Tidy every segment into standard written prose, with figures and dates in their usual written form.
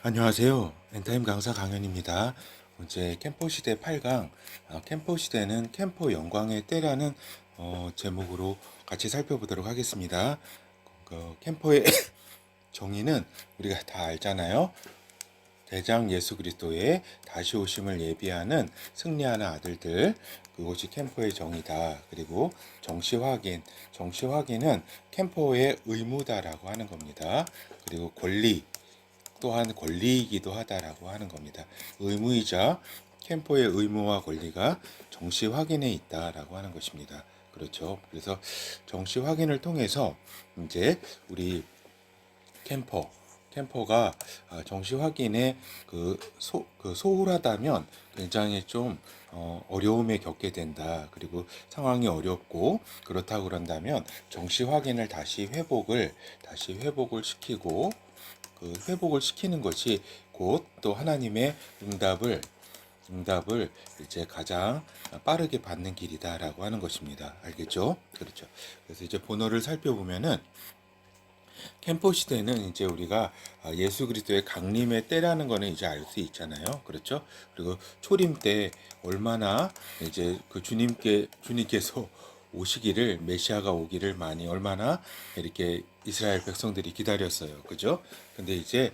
안녕하세요. 엔타임 강사 강현입니다. 이제 캠포 시대 8강, 캠포 시대는 캠포 영광의 때라는 제목으로 같이 살펴보도록 하겠습니다. 캠포의 정의는 우리가 다 알잖아요. 대장 예수 그리스도의 다시 오심을 예비하는 승리하는 아들들, 그것이 캠포의 정의다. 그리고 정시 확인은 캠포의 의무다라고 하는 겁니다. 그리고 권리, 또한 권리이기도 하다라고 하는 겁니다. 의무이자 캠퍼의 의무와 권리가 정시 확인에 있다라고 하는 것입니다. 그렇죠. 그래서 정시 확인을 통해서 이제 우리 캠퍼가 정시 확인에 소홀하다면 굉장히 좀 어려움에 겪게 된다. 그리고 상황이 어렵고 그렇다고 그런다면 정시 확인을 다시 회복을 시키고 그 회복을 시키는 것이 곧 또 하나님의 응답을 이제 가장 빠르게 받는 길이다라고 하는 것입니다. 알겠죠? 그렇죠. 그래서 이제 본어를 살펴보면은 캠프 시대는 이제 우리가 예수 그리스도의 강림의 때라는 거는 이제 알 수 있잖아요. 그렇죠? 그리고 초림 때 얼마나 이제 그 주님께서 오시기를 메시아가 오기를 많이 얼마나 이렇게 이스라엘 백성들이 기다렸어요. 그죠? 근데 이제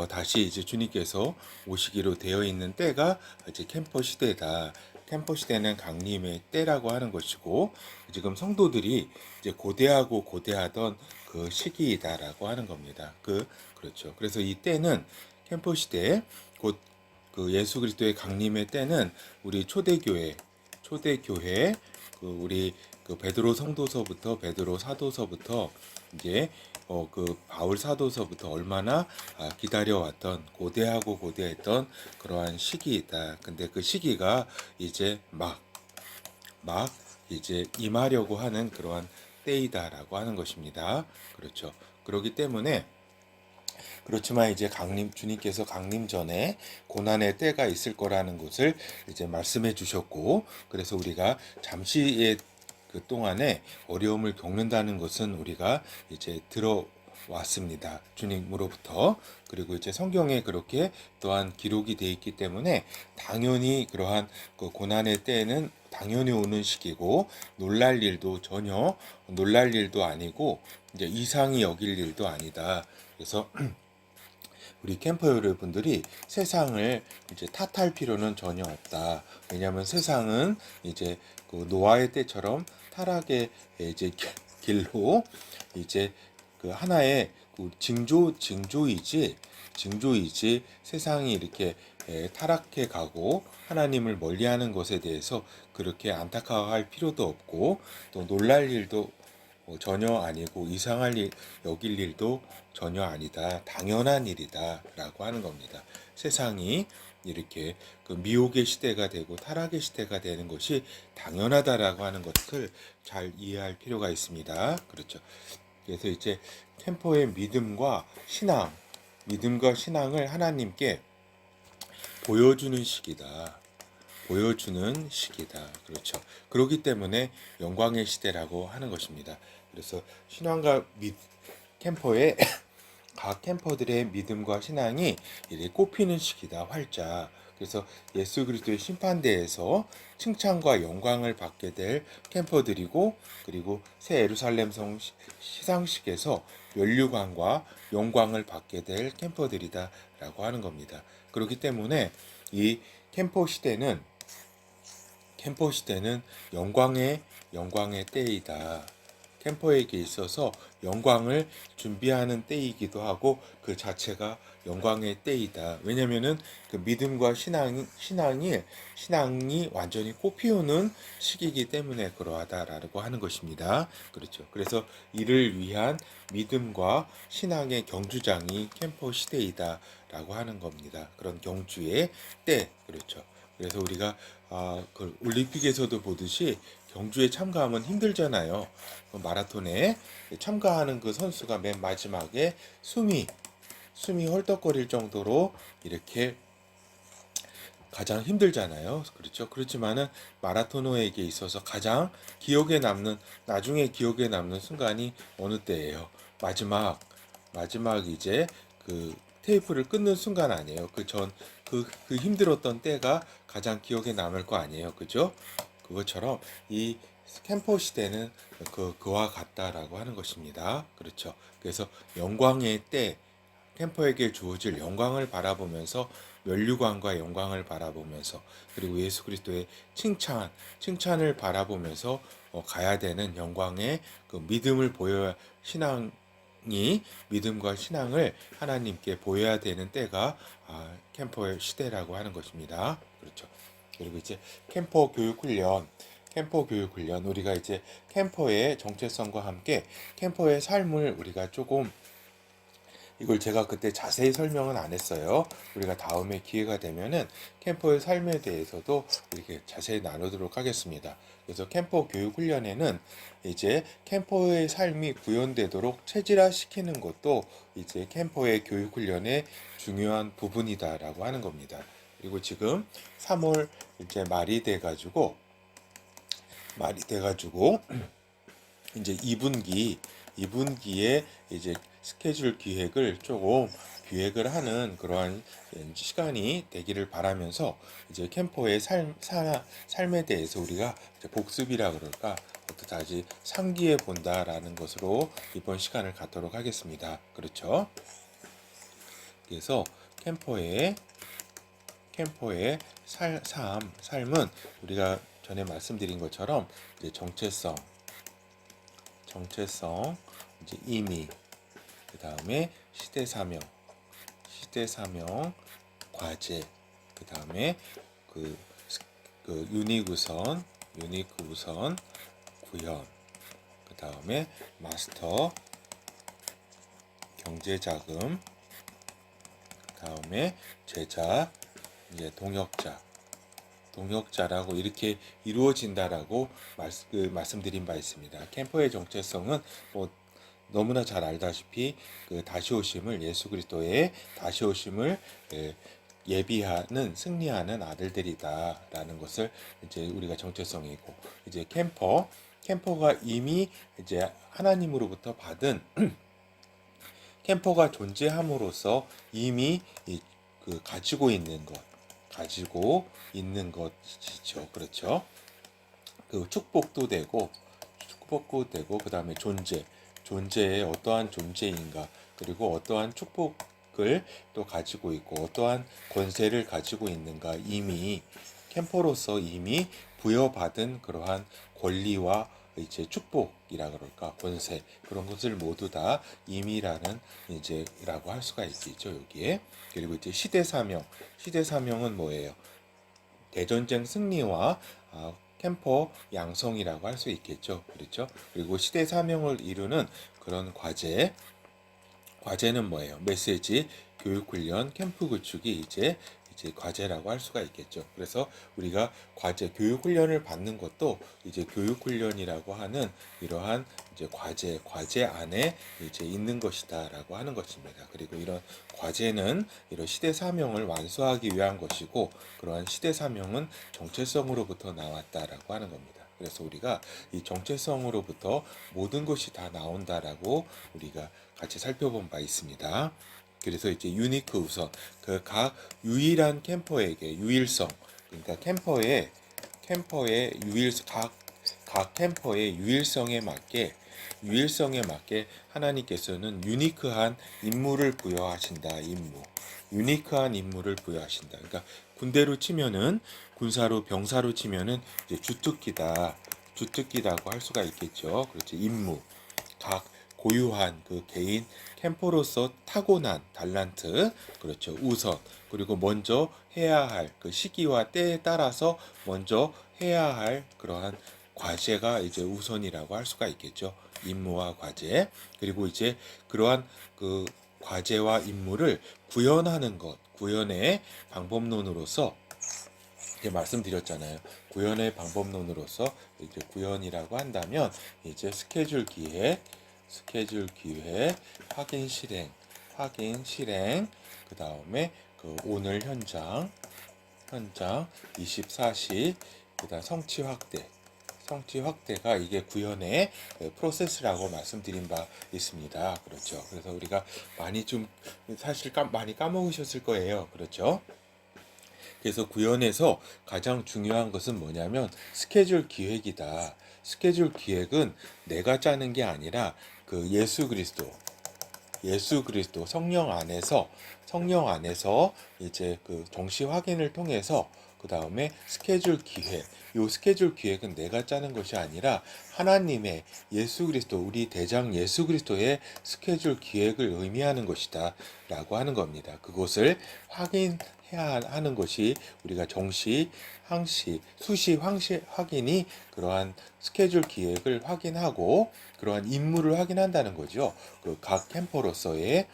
다시 이제 주님께서 오시기로 되어 있는 때가 이제 캠퍼 시대다. 캠퍼 시대는 강림의 때라고 하는 것이고 지금 성도들이 이제 고대하던 그 시기이다라고 하는 겁니다. 그렇죠. 그래서 이 때는 캠퍼 시대 곧 그 예수 그리스도의 강림의 때는 우리 초대교회 우리 그 베드로 성도서부터 베드로 사도서부터 이제 그 바울 사도서부터 얼마나 기다려왔던 고대했던 그러한 시기이다. 근데 그 시기가 이제 막 이제 임하려고 하는 그러한 때이다라고 하는 것입니다. 그렇죠. 그렇기 때문에 그렇지만 이제 주님께서 강림 전에 고난의 때가 있을 거라는 것을 이제 말씀해 주셨고, 그래서 우리가 잠시의 그 동안에 어려움을 겪는다는 것은 우리가 이제 들어왔습니다. 주님으로부터. 그리고 이제 성경에 그렇게 또한 기록이 되어 있기 때문에 당연히 그러한 그 고난의 때에는 당연히 오는 시기고 놀랄 일도 아니고 이제 이상히 여길 일도 아니다. 그래서 우리 캠퍼 여러분들이 세상을 이제 탓할 필요는 전혀 없다. 왜냐하면 세상은 이제 그 노아의 때처럼 타락의 이제 길로 이제 그 하나의 그 징조이지 세상이 이렇게 타락해 가고 하나님을 멀리하는 것에 대해서 그렇게 안타까워할 필요도 없고 또 놀랄 일도 전혀 아니고 여길 일도 전혀 아니다. 당연한 일이다라고 하는 겁니다. 세상이 이렇게 그 미혹의 시대가 되고 타락의 시대가 되는 것이 당연하다라고 하는 것을 잘 이해할 필요가 있습니다. 그렇죠. 그래서 이제 캠퍼의 믿음과 신앙을 하나님께 보여주는 시기다. 그렇죠. 그렇기 때문에 영광의 시대라고 하는 것입니다. 그래서 캠퍼의 각 캠퍼들의 믿음과 신앙이 이렇게 꼽히는 시기다. 활짝. 그래서 예수 그리스도의 심판대에서 칭찬과 영광을 받게 될 캠퍼들이고, 그리고 새 예루살렘 성 시상식에서 면류관과 영광을 받게 될 캠퍼들이다라고 하는 겁니다. 그렇기 때문에 이 캠퍼 시대는 영광의 때이다. 캠퍼에게 있어서 영광을 준비하는 때이기도 하고 그 자체가 영광의 때이다. 왜냐면은 그 믿음과 신앙이 완전히 꽃피우는 시기이기 때문에 그러하다라고 하는 것입니다. 그렇죠. 그래서 이를 위한 믿음과 신앙의 경주장이 캠퍼 시대이다라고 하는 겁니다. 그런 경주의 때. 그렇죠. 그래서 우리가 그 올림픽에서도 보듯이 경주에 참가하면 힘들잖아요. 그 마라톤에 참가하는 그 선수가 맨 마지막에 숨이 헐떡거릴 정도로 이렇게 가장 힘들잖아요. 그렇죠. 그렇지만은 마라토너에게 있어서 나중에 기억에 남는 순간이 어느 때예요? 마지막 이제 그 테이프를 끊는 순간 아니에요. 그 힘들었던 때가 가장 기억에 남을 거 아니에요. 그죠? 그것처럼 이 캠퍼 시대는 그와 같다라고 하는 것입니다. 그렇죠. 그래서 영광의 때, 캠퍼에게 주어질 영광을 바라보면서 면류관과 영광을 바라보면서 그리고 예수 그리스도의 칭찬을 바라보면서 가야 되는 영광의 그 믿음을 보여야 믿음과 신앙을 하나님께 보여야 되는 때가 캠퍼의 시대라고 하는 것입니다. 그렇죠. 그리고 이제 캠퍼 교육 훈련 우리가 이제 캠퍼의 정체성과 함께 캠퍼의 삶을 우리가 조금 이걸 제가 그때 자세히 설명은 안 했어요. 우리가 다음에 기회가 되면은 캠퍼의 삶에 대해서도 이렇게 자세히 나누도록 하겠습니다. 그래서 캠퍼 교육 훈련에는 이제 캠퍼의 삶이 구현되도록 체질화시키는 것도 이제 캠퍼의 교육 훈련의 중요한 부분이다라고 하는 겁니다. 그리고 지금 3월 이제 말이 돼가지고 이제 2분기에 이제 스케줄 기획을 하는 그러한 시간이 되기를 바라면서 이제 캠퍼의 삶에 대해서 우리가 이제 복습이라 그럴까 다시 상기해 본다라는 것으로 이번 시간을 갖도록 하겠습니다. 그렇죠? 그래서 캠퍼의 삶은 우리가 전에 말씀드린 것처럼 이제 정체성, 이제 의미, 그 다음에 시대 사명, 과제, 그 다음에 그, 유니크 우선, 구현, 그 다음에 마스터, 경제자금, 그 다음에 제자, 이제 동역자라고 이렇게 이루어진다라고 말씀드린 바 있습니다. 캠퍼의 정체성은 뭐 너무나 잘 알다시피 그 다시 오심을 예수 그리스도의 다시 오심을 예비하는 승리하는 아들들이다라는 것을 이제 우리가 정체성이고 이제 캠퍼가 이미 이제 하나님으로부터 받은 캠퍼가 존재함으로써 이미 가지고 있는 것이죠. 그렇죠. 그 축복도 되고 그 다음에 존재의 어떠한 존재인가, 그리고 어떠한 축복을 또 가지고 있고 어떠한 권세를 가지고 있는가, 이미 캠퍼로서 이미 부여받은 그러한 권리와 이제 축복이라 그럴까, 권세, 그런 것을 모두 다 임의라는 이제라고 할 수가 있겠죠, 여기에. 그리고 이제 시대사명은 뭐예요? 대전쟁 승리와 캠퍼 양성이라고 할 수 있겠죠. 그렇죠? 그리고 시대 사명을 이루는 그런 과제는 뭐예요? 메시지, 교육 훈련, 캠프 구축이 이제 과제라고 할 수가 있겠죠. 그래서 우리가 교육 훈련을 받는 것도 이제 교육 훈련이라고 하는 이러한 이제 과제 안에 이제 있는 것이다라고 하는 것입니다. 그리고 이런 과제는 이런 시대 사명을 완수하기 위한 것이고, 그러한 시대 사명은 정체성으로부터 나왔다라고 하는 겁니다. 그래서 우리가 이 정체성으로부터 모든 것이 다 나온다라고 우리가 같이 살펴본 바 있습니다. 그래서 이제 유니크 우선 그 각 유일한 캠퍼에게 유일성, 그러니까 캠퍼의 각 캠퍼의 유일성에 맞게 하나님께서는 유니크한 임무를 부여하신다. 유니크한 임무를 부여하신다. 그러니까 군대로 치면은 군사로 병사로 치면은 이제 주특기라고 할 수가 있겠죠. 그렇죠. 임무 각 고유한 그 개인 캠퍼로서 타고난 달란트, 그렇죠. 우선, 그리고 먼저 해야 할 그 시기와 때에 따라서 먼저 해야 할 그러한 과제가 이제 우선이라고 할 수가 있겠죠. 임무와 과제. 그리고 이제 그러한 그 과제와 임무를 구현의 방법론으로서 이제 말씀드렸잖아요. 구현의 방법론으로서 이제 구현이라고 한다면 이제 스케줄 기획, 확인 실행, 그 다음에 그 오늘 현장 24시, 그 다음 성취 확대, 성취 확대가 이게 구현의 프로세스라고 말씀드린 바 있습니다. 그렇죠. 그래서 우리가 많이 좀 사실 많이 까먹으셨을 거예요. 그렇죠. 그래서 구현에서 가장 중요한 것은 뭐냐면 스케줄 기획이다. 스케줄 기획은 내가 짜는 게 아니라 그 예수 그리스도 성령 안에서 이제 그 정시 확인을 통해서 그 다음에 스케줄 기획, 요 스케줄 기획은 내가 짜는 것이 아니라 하나님의 예수 그리스도, 우리 대장 예수 그리스도의 스케줄 기획을 의미하는 것이다 라고 하는 겁니다. 그것을 확인해야 하는 것이 우리가 정시, 항시, 수시, 황시 확인이 그러한 스케줄 기획을 확인하고 그러한 임무를 확인한다는 거죠. 그 각 캠퍼로서의.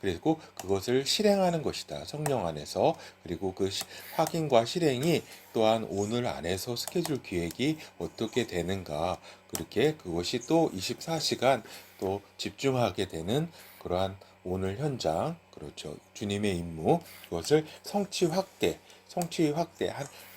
그리고 그것을 실행하는 것이다. 성령 안에서. 그리고 그 확인과 실행이 또한 오늘 안에서 스케줄 기획이 어떻게 되는가. 그렇게 그것이 또 24시간 또 집중하게 되는 그러한 오늘 현장, 그렇죠. 주님의 임무, 그것을 성취 확대,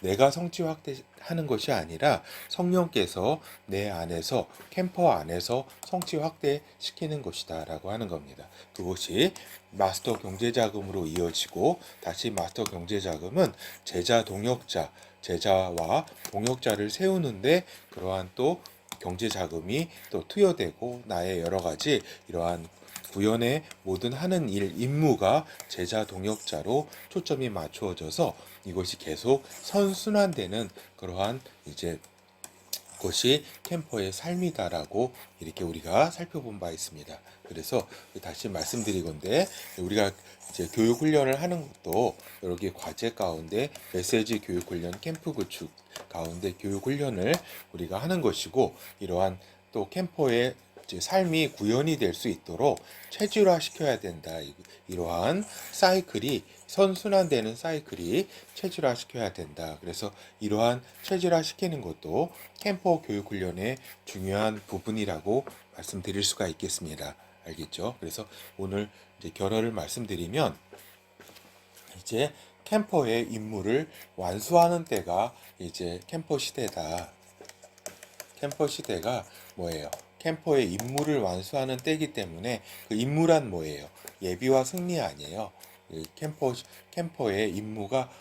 내가 성취 확대하는 것이 아니라 성령께서 내 안에서, 캠퍼 안에서 성취 확대시키는 것이다라고 하는 겁니다. 그것이 마스터 경제자금으로 이어지고, 다시 마스터 경제자금은 제자와 동역자를 세우는데 그러한 또 경제자금이 또 투여되고, 나의 여러 가지 이러한 구현의 모든 하는 일, 임무가 제자 동역자로 초점이 맞추어져서 이것이 계속 선순환되는 그러한 이제 것이 캠퍼의 삶이다라고 이렇게 우리가 살펴본 바 있습니다. 그래서 다시 말씀드리건대 우리가 이제 교육 훈련을 하는 것도 여러 개 과제 가운데 메시지 교육 훈련, 캠프 구축 가운데 교육 훈련을 우리가 하는 것이고, 이러한 또 캠퍼의 삶이 구현이 될 수 있도록 체질화 시켜야 된다. 이러한 사이클이 선순환되는 사이클이 체질화 시켜야 된다. 그래서 이러한 체질화 시키는 것도 캠퍼 교육 훈련의 중요한 부분이라고 말씀드릴 수가 있겠습니다. 알겠죠? 그래서 오늘 이제 결론을 말씀드리면, 이제 캠퍼의 임무를 완수하는 때가 이제 캠퍼 시대다. 캠퍼 시대가 뭐예요? 캠퍼의 임무를 완수하는 때이기 때문에, 그 임무란 뭐예요? 예비와 승리 아니에요. 캠퍼의 임무가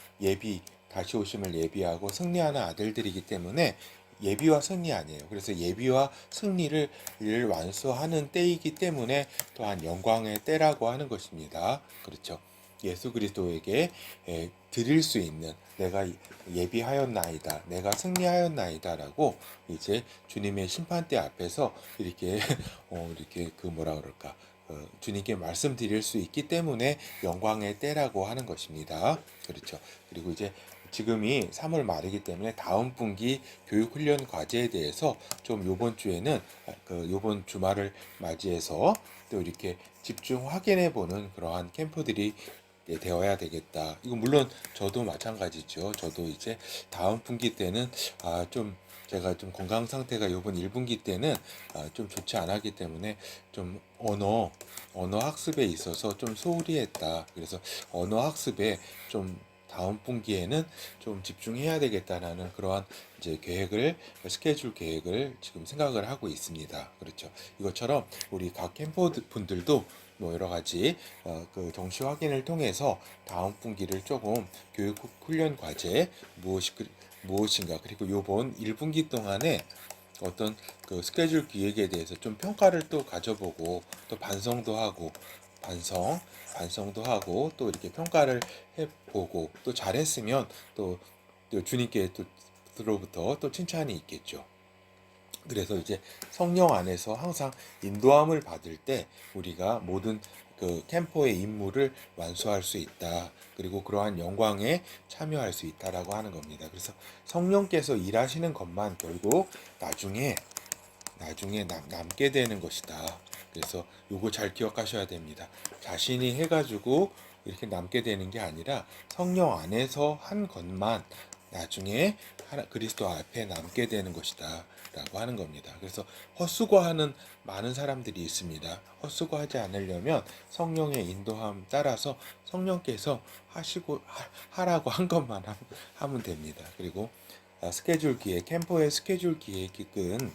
다시 오심을 예비하고 승리하는 아들들이기 때문에 예비와 승리 아니에요. 그래서 예비와 승리를 완수하는 때이기 때문에 또한 영광의 때라고 하는 것입니다. 그렇죠. 예수 그리스도에게 드릴 수 있는, 내가 예비하였나이다, 내가 승리하였나이다라고 이제 주님의 심판대 앞에서 이렇게 이렇게 그 뭐라 그럴까, 주님께 말씀드릴 수 있기 때문에 영광의 때라고 하는 것입니다. 그렇죠. 그리고 이제 지금이 3월 말이기 때문에 다음 분기 교육훈련 과제에 대해서 좀 요번 주에는 요번 주말을 맞이해서 또 이렇게 집중 확인해 보는 그러한 캠프들이 되어야 되겠다. 이거 물론 저도 마찬가지죠. 저도 이제 다음 분기 때는 좀 제가 좀 건강 상태가 요번 1분기 때는 좀 좋지 않았기 때문에 좀 언어 학습에 있어서 좀 소홀히 했다. 그래서 언어 학습에 좀 다음 분기에는 좀 집중해야 되겠다라는 그러한 이제 스케줄 계획을 지금 생각을 하고 있습니다. 그렇죠. 이것처럼 우리 각 캠퍼 분들도 뭐 여러 가지 그 정시 확인을 통해서 다음 분기를 조금 교육 훈련 과제 무엇인가, 그리고 요번 1분기 동안에 어떤 그 스케줄 기획에 대해서 좀 평가를 또 가져보고, 또 반성도 하고 또 이렇게 평가를 해보고, 또 잘했으면 또 주님께 로부터 또 칭찬이 있겠죠. 그래서 이제 성령 안에서 항상 인도함을 받을 때 우리가 모든 그 캠퍼의 임무를 완수할 수 있다. 그리고 그러한 영광에 참여할 수 있다라고 하는 겁니다. 그래서 성령께서 일하시는 것만 결국 나중에 남게 되는 것이다. 그래서 요거 잘 기억하셔야 됩니다. 자신이 해가지고 이렇게 남게 되는 게 아니라 성령 안에서 한 것만 나중에 그리스도 앞에 남게 되는 것이다 라고 하는 겁니다. 그래서 헛수고하는 많은 사람들이 있습니다. 헛수고하지 않으려면 성령의 인도함 따라서 성령께서 하라고 한 것만 하면 됩니다. 그리고 스케줄 기획, 캠퍼의 스케줄 기획은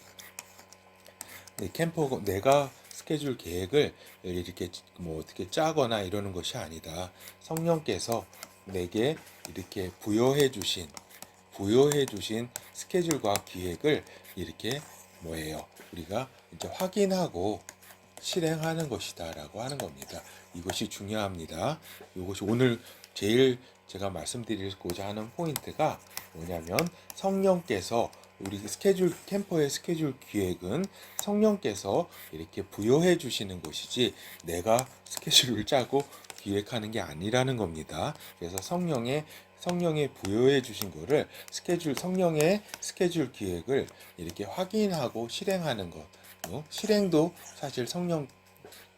캠퍼 내가 스케줄 계획을 이렇게 뭐 어떻게 짜거나 이러는 것이 아니다. 성령께서 내게 이렇게 부여해 주신 스케줄과 기획을 이렇게 뭐예요? 우리가 이제 확인하고 실행하는 것이다라고 하는 겁니다. 이것이 중요합니다. 이것이 오늘 제일 제가 말씀드리고자 하는 포인트가 뭐냐면 성령께서 우리 캠퍼의 스케줄 기획은 성령께서 이렇게 부여해 주시는 것이지 내가 스케줄을 짜고 기획하는 게 아니라는 겁니다. 그래서 성령의 부여해 주신 거를 성령의 스케줄 기획을 이렇게 확인하고 실행하는 것. 실행도 사실 성령의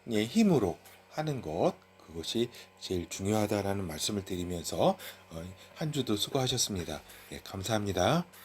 힘으로 하는 것. 그것이 제일 중요하다라는 말씀을 드리면서 한 주도 수고하셨습니다. 네, 감사합니다.